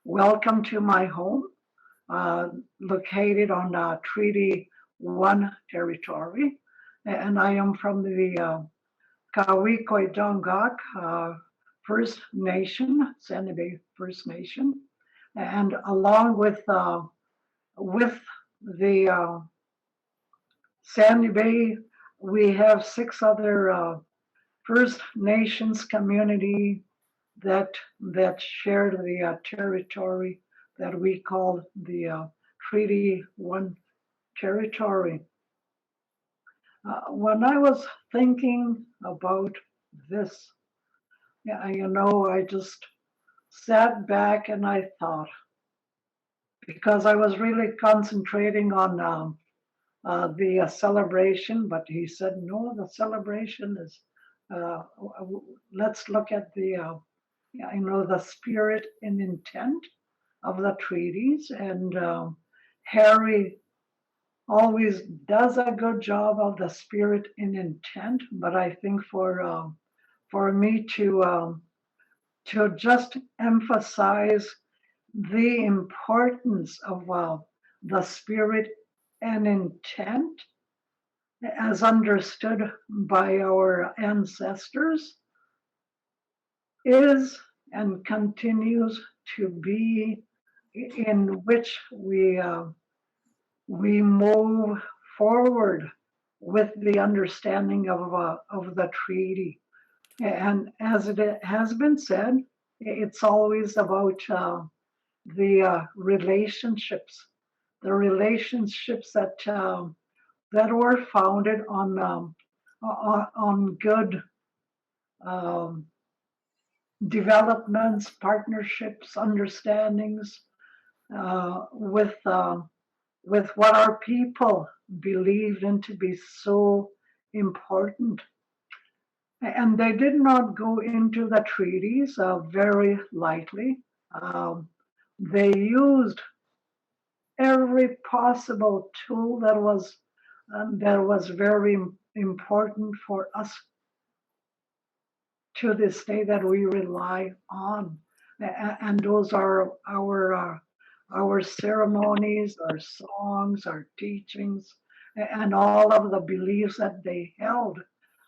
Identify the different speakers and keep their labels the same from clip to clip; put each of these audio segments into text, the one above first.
Speaker 1: welcome to my home, located on Treaty 1 territory. And I am from the Kawikoidongak First Nation, Anishinabe First Nation. And along with the Anishinabe, we have 6 other First Nations community that share the territory that we call the Treaty 1 territory. When I was thinking about this, I just sat back and I thought, because I was really concentrating on the celebration, but he said, no, the celebration is, let's look at the spirit and intent of the treaties. And Harry always does a good job of the spirit and intent, but I think for me to just emphasize the importance of the spirit and intent as understood by our ancestors is and continues to be in which we move forward with the understanding of the treaty. And as it has been said, it's always about the relationships that were founded on good developments, partnerships, understandings with what our people believed in to be so important. And they did not go into the treaties very lightly. They used every possible tool that was very important for us to this day that we rely on. And those are our ceremonies, our songs, our teachings, and all of the beliefs that they held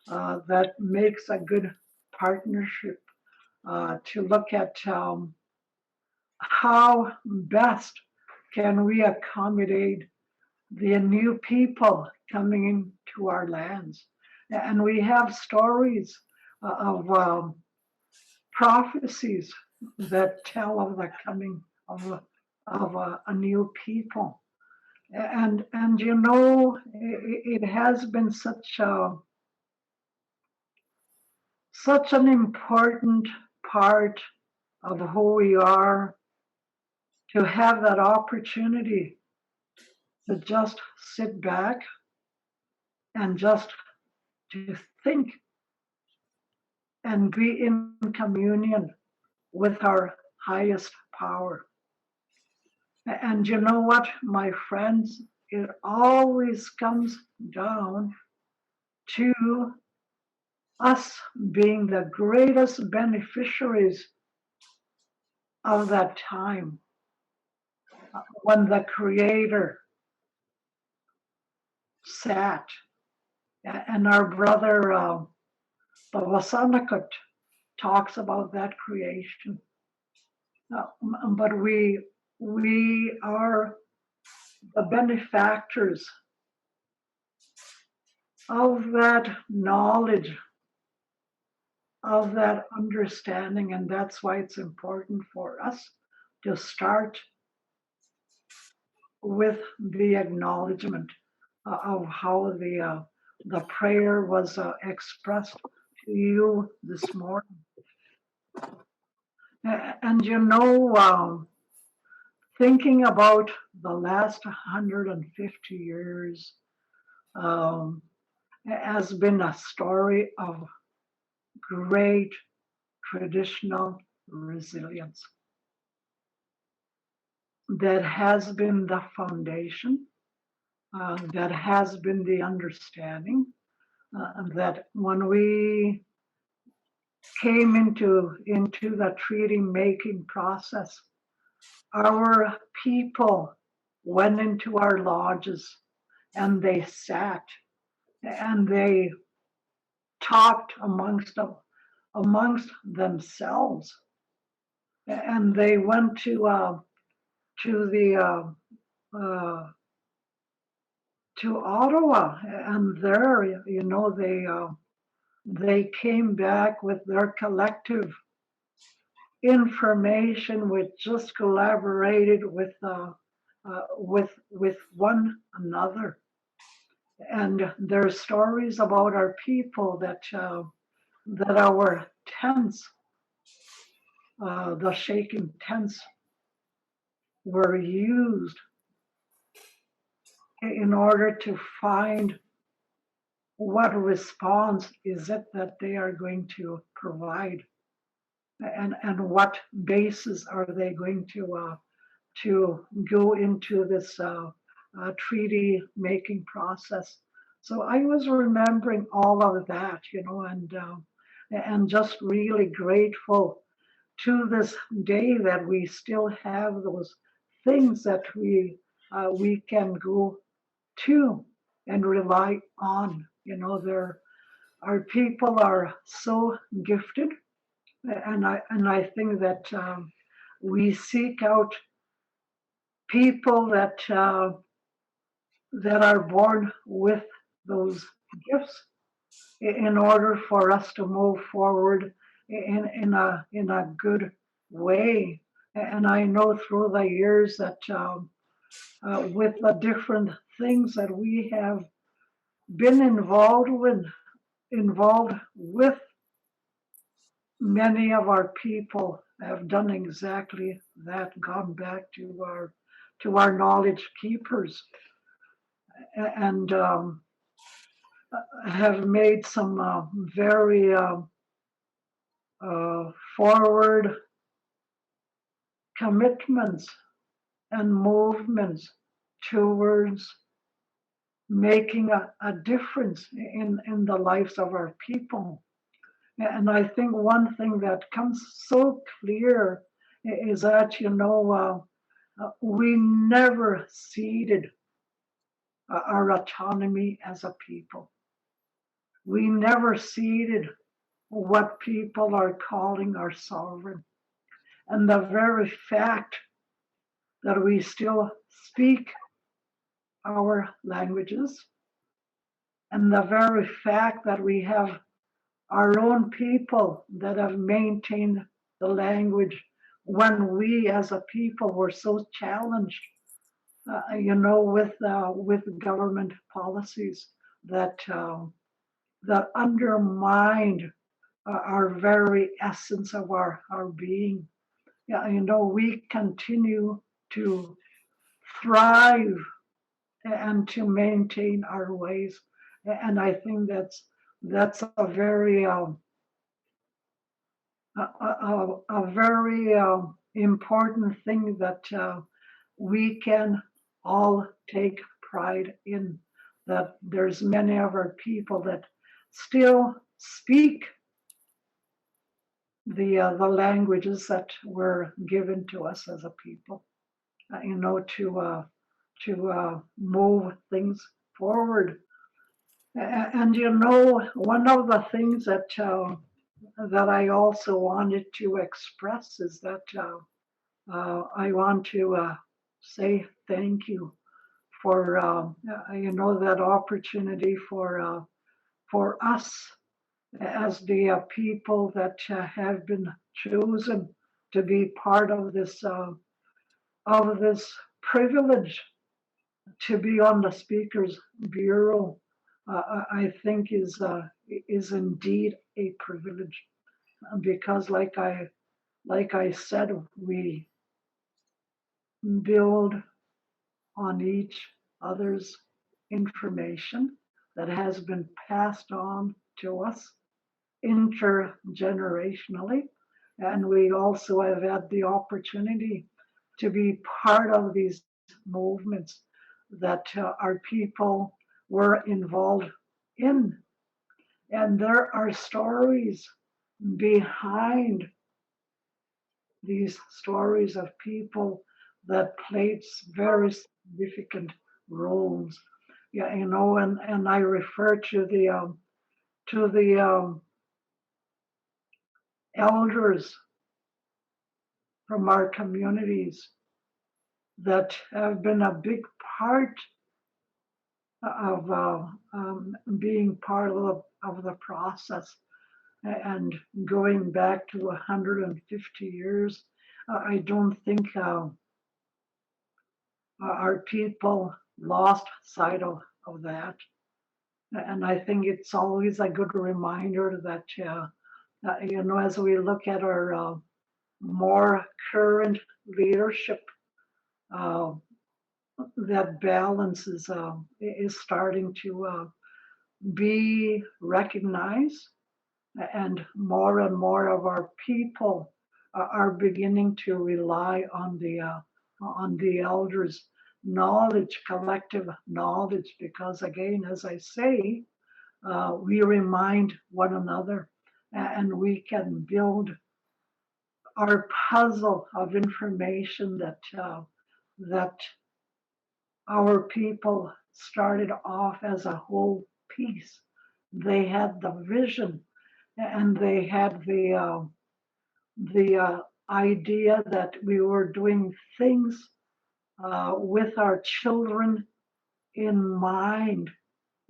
Speaker 1: that makes a good partnership to look at how best can we accommodate the new people coming into our lands. And we have stories of prophecies that tell of the coming of a new people. And it has been such an important part of who we are to have that opportunity to just sit back and just to think and be in communion with our highest power. And you know what, my friends, it always comes down to us being the greatest beneficiaries of that time when the Creator sat. And our brother Bawasanakut talks about that creation. But we are the benefactors of that knowledge, of that understanding, and that's why it's important for us to start with the acknowledgement of how the prayer was expressed to you this morning. And thinking about the last 150 years has been a story of great traditional resilience that has been the foundation, that has been the understanding that when we came into the treaty making process, our people went into our lodges and they sat and they talked amongst themselves, and they went to Ottawa, and there, they came back with their collective information, which just collaborated with one another. And there's stories about our people that our tents, the shaking tents, were used in order to find what response is it that they are going to provide, and what basis are they going to go into this treaty making process. So I was remembering all of that, and just really grateful to this day that we still have those things that we can go to and rely on. Our people are so gifted, and I think that we seek out people that are born with those gifts in order for us to move forward in a good way. And I know through the years that with the different things that we have been involved with, many of our people have done exactly that, gone back to our knowledge keepers, and have made some very forward commitments and movements towards making a difference in the lives of our people. And I think one thing that comes so clear is that, we never ceded our autonomy as a people. We never ceded what people are calling our sovereign. And the very fact that we still speak our languages, and the very fact that we have our own people that have maintained the language when we as a people were so challenged, with government policies that undermined our very essence of our being. Yeah, we continue to thrive and to maintain our ways, and I think that's a very important thing that we can all take pride in. That there's many of our people that still speak the languages that were given to us as a people, to move things forward. And one of the things that I also wanted to express is that I want to say thank you for that opportunity for us as the people that have been chosen to be part of this privilege to be on the Speaker's Bureau. I think is indeed a privilege, because like I said, we build on each other's information that has been passed on to us intergenerationally. And we also have had the opportunity to be part of these movements that our people were involved in. And there are stories behind these stories of people that played very significant roles. Yeah, and I refer to the elders from our communities that have been a big part of being part of the process. And going back to 150 years, I don't think our people lost sight of that. And I think it's always a good reminder that, as we look at our more current leadership, uh, that balance is starting to be recognized, and more of our people are beginning to rely on the elders' knowledge, collective knowledge, because again, as I say, we remind one another, and we can build our puzzle of information that our people started off as a whole piece. They had the vision, and they had the idea that we were doing things with our children in mind,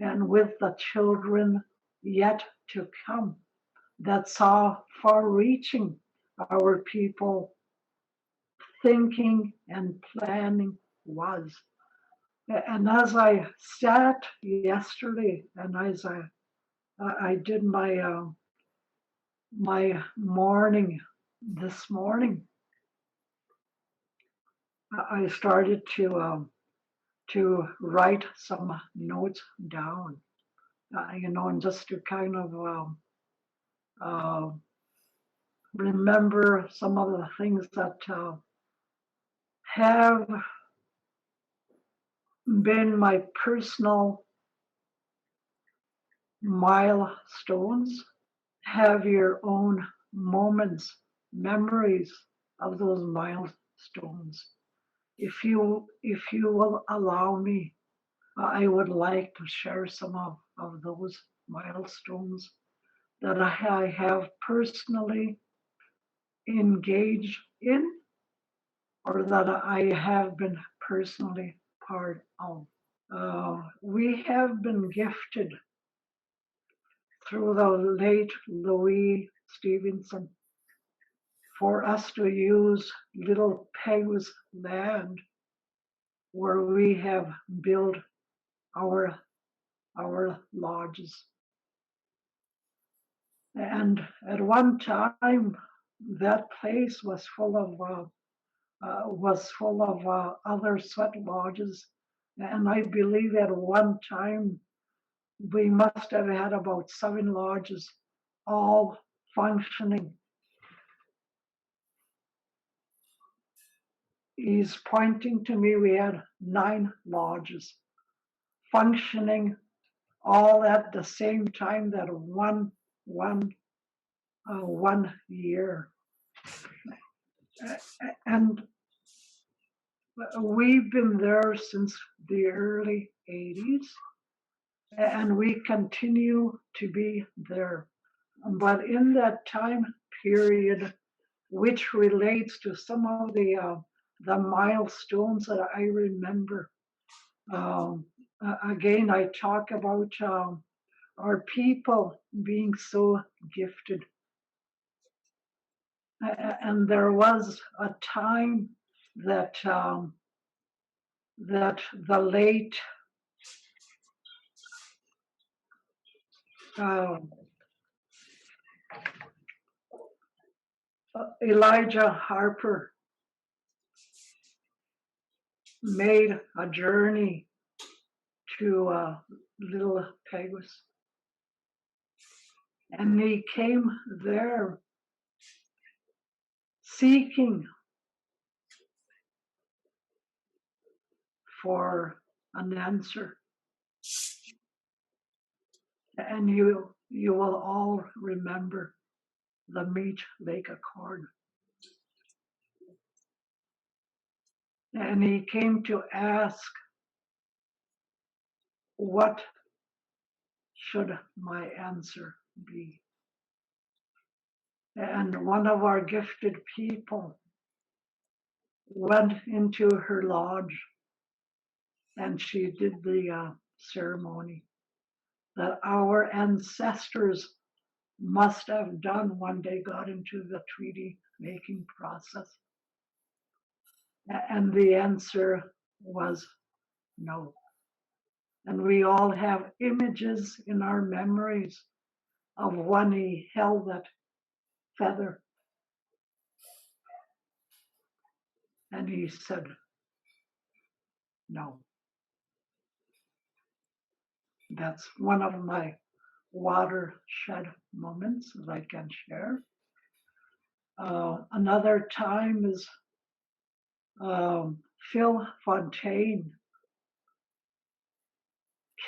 Speaker 1: and with the children yet to come. That's how far reaching our people thinking and planning was. And as I sat yesterday, and as I did my morning this morning, I started to write some notes down, and just to kind of uh, remember some of the things that have been my personal milestones. Have your own moments, memories of those milestones. If you will allow me, I would like to share some of those milestones that I have personally engaged in, or that I have been personally part of. We have been gifted through the late Louis Stevenson for us to use Little Peg's land, where we have built our lodges. And at one time, that place was full of other sweat lodges, and I believe at one time we must have had about 7 lodges, all functioning. He's pointing to me. We had 9 lodges functioning all at the same time, that one year. And we've been there since the early 80s, and we continue to be there. But in that time period, which relates to some of the milestones that I remember, again, I talk about our people being so gifted. And there was a time that that the late uh, Elijah Harper made a journey to Little Pegus, and he came there seeking for an answer. And you will all remember the Meat Lake Accord. And he came to ask, what should my answer be? And one of our gifted people went into her lodge and she did the ceremony that our ancestors must have done when they got into the treaty making process. And the answer was no. And we all have images in our memories of when he held that feather. And he said, no. That's one of my watershed moments that I can share. Another time is Phil Fontaine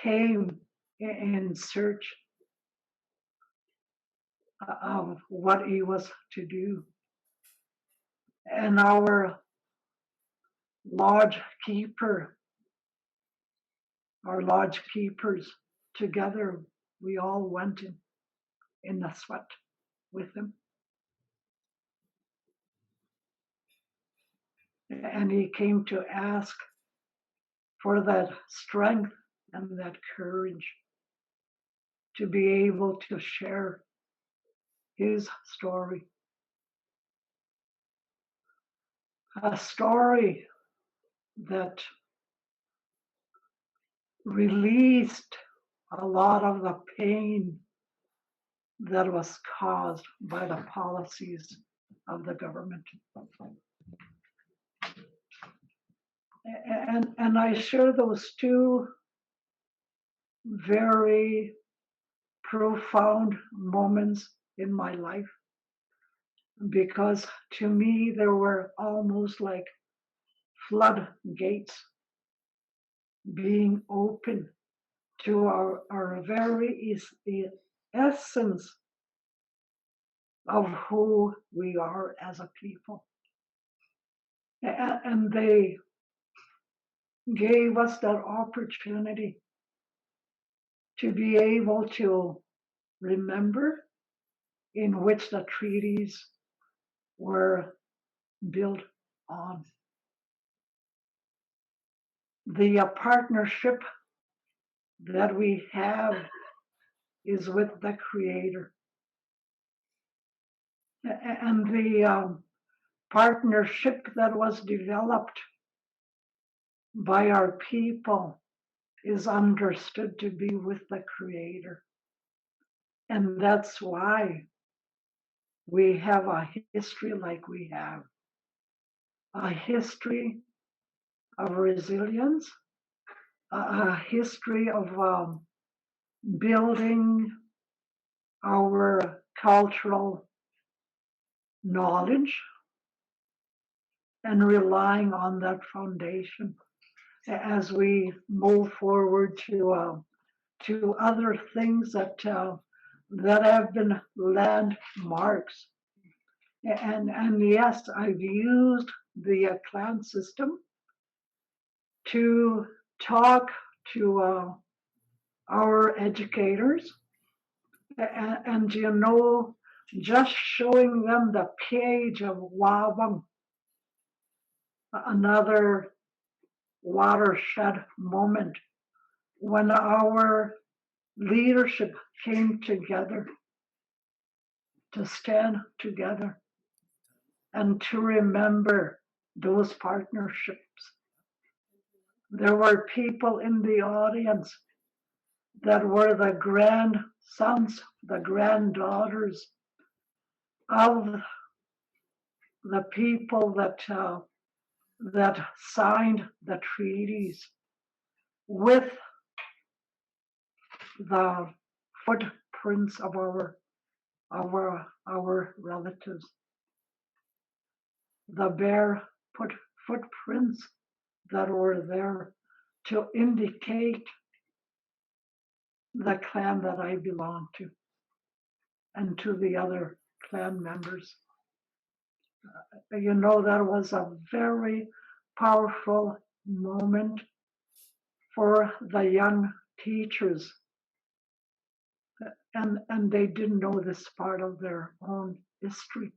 Speaker 1: came in search of what he was to do. And our lodge keeper, our lodge keepers together, we all went in the sweat with him. And he came to ask for that strength and that courage to be able to share his story. A story that released a lot of the pain that was caused by the policies of the government. And I share those two very profound moments in my life because to me they were almost like floodgates being open to our very essence of who we are as a people. And they gave us that opportunity to be able to remember in which the treaties were built on. The partnership that we have is with the Creator. And the partnership that was developed by our people is understood to be with the Creator. And that's why we have a history like we have. A history of resilience, a history of building our cultural knowledge and relying on that foundation as we move forward to other things that have been landmarks. And yes, I've used the clan system to talk to our educators and you know, just showing them the page of Wabang, another watershed moment when our leadership came together to stand together and to remember those partnerships. There were people in the audience that were the grandsons, the granddaughters of the people that signed the treaties with the footprints of our relatives, the bare footprints that were there to indicate the clan that I belong to and to the other clan members. You know, that was a very powerful moment for the young teachers, and they didn't know this part of their own history.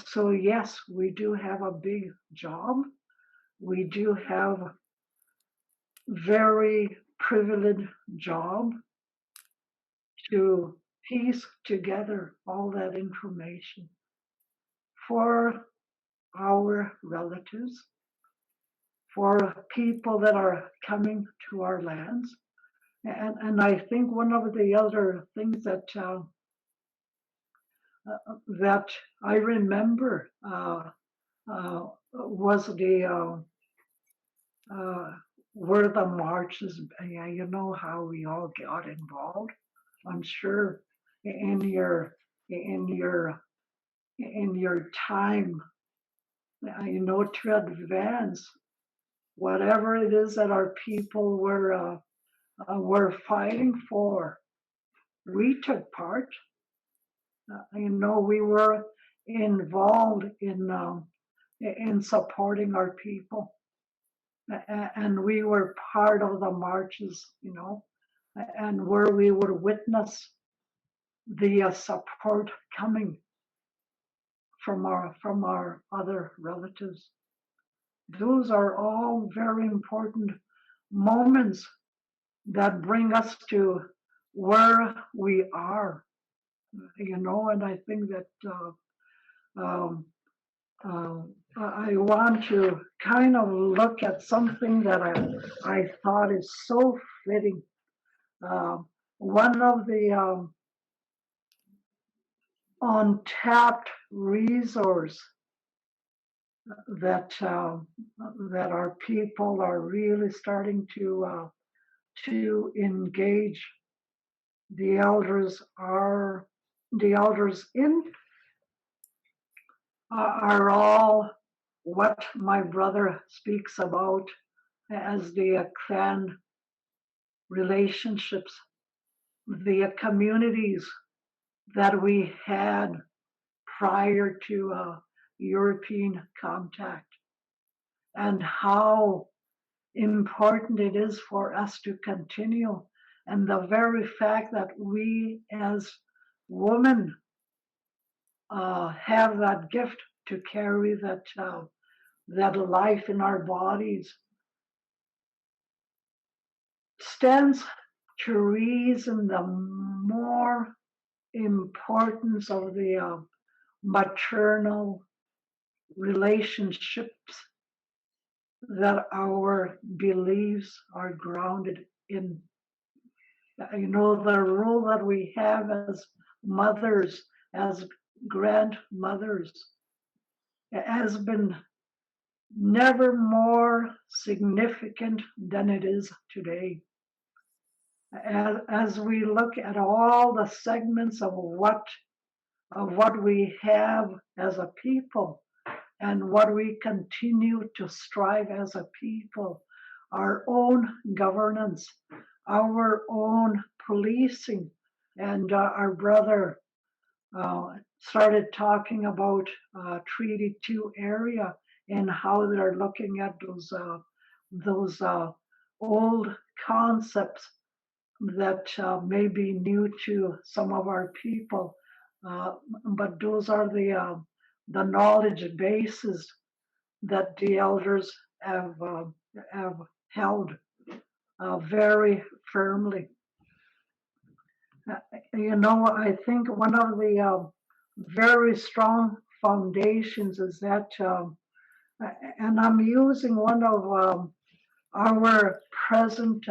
Speaker 1: So yes, we do have a big job. We do have very privileged job to piece together all that information for our relatives, for people that are coming to our lands. And I think one of the other things that I remember was the were the marches. You know how we all got involved. I'm sure in your in your in your time, to advance whatever it is that our people were fighting for. We took part. We were involved in supporting our people, and we were part of the marches, and where we would witness the support coming from our other relatives. Those are all very important moments that bring us to where we are, and I think that I want to kind of look at something that I thought is so fitting. One of the untapped resource that our people are really starting to engage the elders in are all what my brother speaks about as the clan relationships, the communities that we had prior to European contact, and how important it is for us to continue. And the very fact that we as women have that gift to carry that life in our bodies stands to reason the more importance of the maternal relationships that our beliefs are grounded in. The role that we have as mothers, as grandmothers, has been never more significant than it is today. As we look at all the segments of what we have as a people and what we continue to strive as a people, our own governance, our own policing, and our brother started talking about Treaty 2 area and how they're looking at those old concepts that may be new to some of our people, but those are the knowledge bases that the elders have held very firmly. I think one of the very strong foundations is that, and I'm using one of our present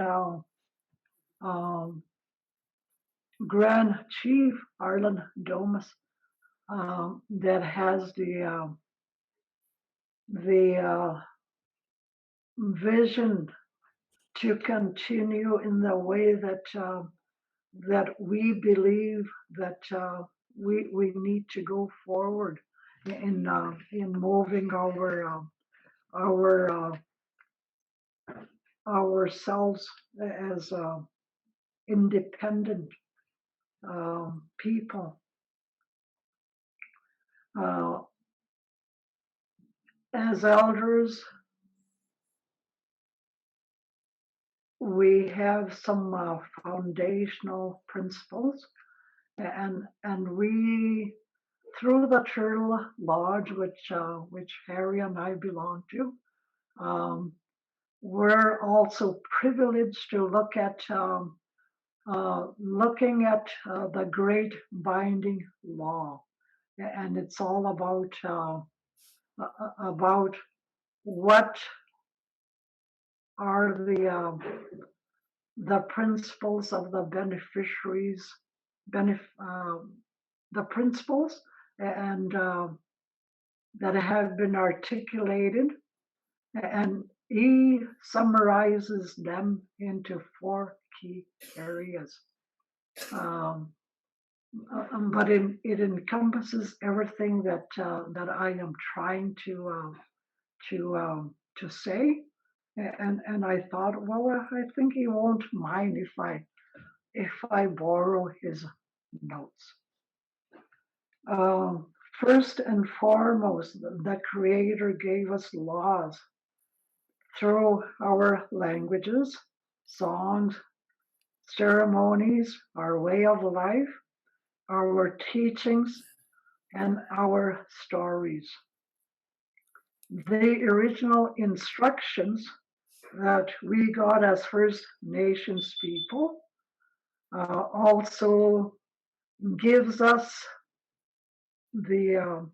Speaker 1: Grand Chief, Arlen Domus, that has the vision to continue in the way that we believe that we need to go forward in moving ourselves as independent people. As elders, we have some foundational principles, and we, through the Turtle Lodge, which Harry and I belong to, we're also privileged to looking at the great binding law, and it's all about what are the principles of the beneficiaries, the principles and that have been articulated, and he summarizes them into 4 key areas. But it encompasses everything that I am trying to say, and I thought, well, I think he won't mind if I borrow his notes. First and foremost, the Creator gave us laws through our languages, songs, ceremonies, our way of life, our teachings, and our stories. The original instructions that we got as First Nations people also gives us the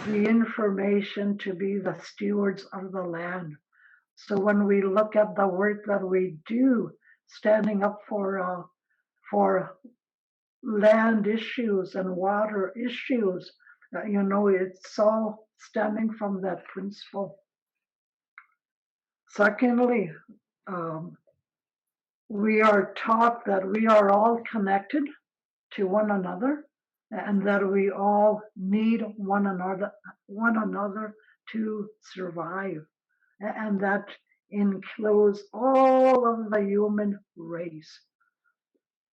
Speaker 1: information to be the stewards of the land. So when we look at the work that we do, standing up for land issues and water issues, it's all stemming from that principle. Secondly, we are taught that we are all connected to one another, and that we all need one another to survive, and that includes all of the human race.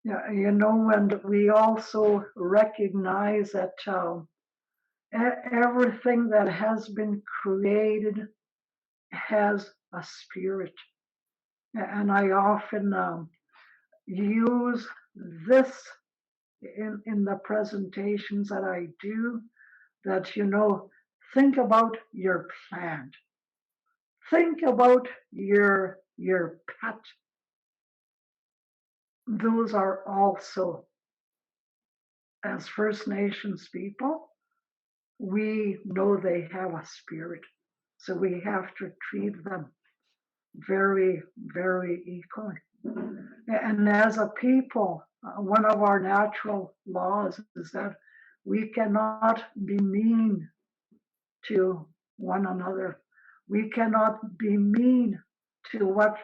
Speaker 1: And we also recognize that everything that has been created has a spirit, and I often use this in the presentations that I do, that think about your plant, think about your pet. Those are also, as First Nations people, we know they have a spirit, so we have to treat them very, very equally. And as a people, one of our natural laws is that we cannot be mean to one another. We cannot be mean to what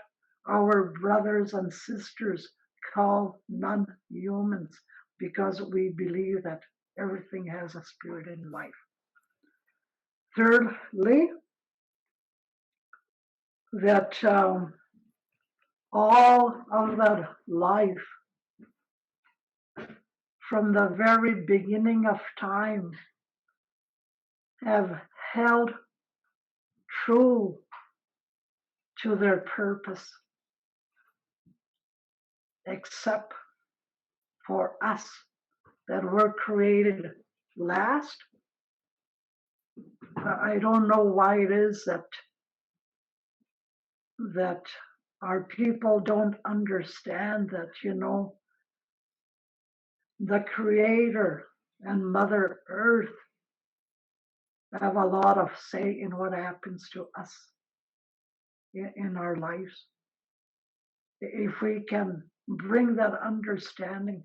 Speaker 1: our brothers and sisters call non-humans, because we believe that everything has a spirit in life. Thirdly, that all of that life, from the very beginning of time, have held true to their purpose, except for us that were created last. I don't know why it is that our people don't understand that, the Creator and Mother Earth have a lot of say in what happens to us in our lives. If we can bring that understanding,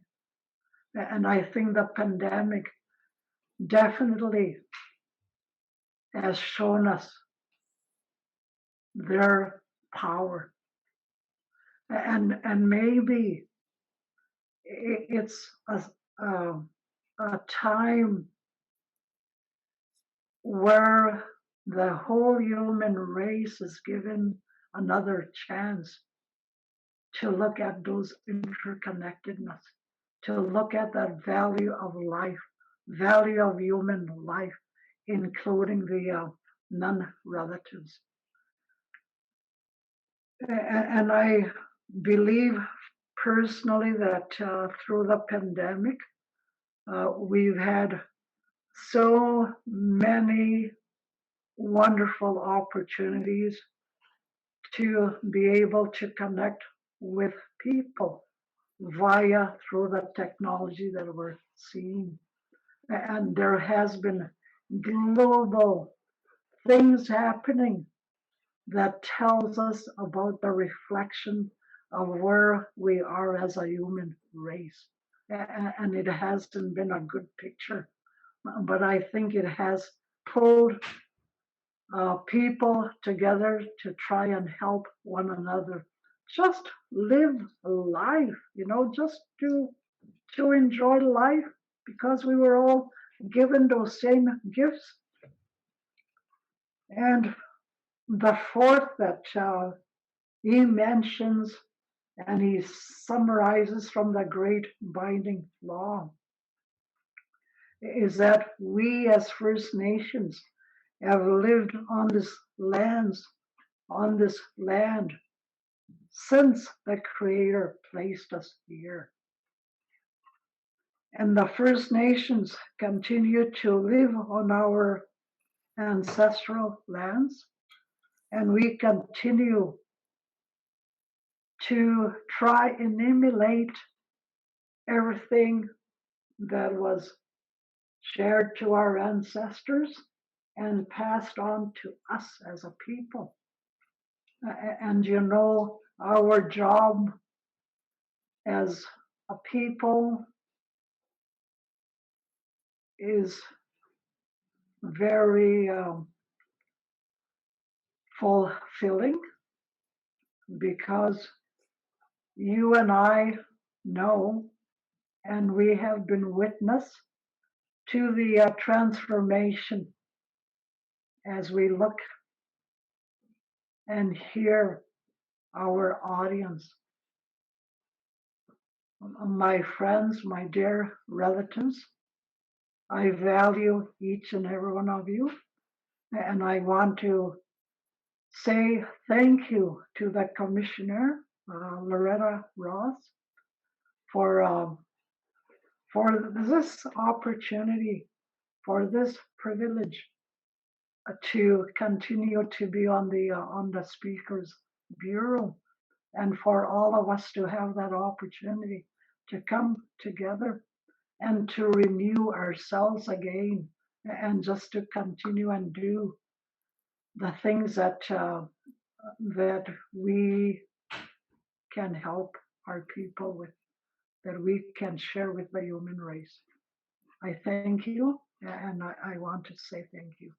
Speaker 1: and I think the pandemic definitely has shown us their power, and maybe it's a time where the whole human race is given another chance to look at those interconnectedness, to look at that value of life, value of human life, including none relatives. And I believe personally that through the pandemic, we've had so many wonderful opportunities to be able to connect with people via through the technology that we're seeing. And there has been global things happening that tells us about the reflection of where we are as a human race. And it hasn't been a good picture, but I think it has pulled people together to try and help one another. Just live life, just to enjoy life because we were all given those same gifts. And the fourth that he mentions and he summarizes from the great binding law is that we as First Nations have lived on this land since the Creator placed us here. And the First Nations continue to live on our ancestral lands, and we continue to try and emulate everything that was shared to our ancestors and passed on to us as a people. And our job as a people is very fulfilling because you and I know, and we have been witness to the transformation as we look and hear our audience. My friends, my dear relatives, I value each and every one of you, and I want to say thank you to the Commissioner, Loretta Ross, for this opportunity, for this privilege to continue to be on the Speaker's Bureau, and for all of us to have that opportunity to come together and to renew ourselves again and just to continue and do the things that we can help our people with, that we can share with the human race. I thank you, and I want to say thank you.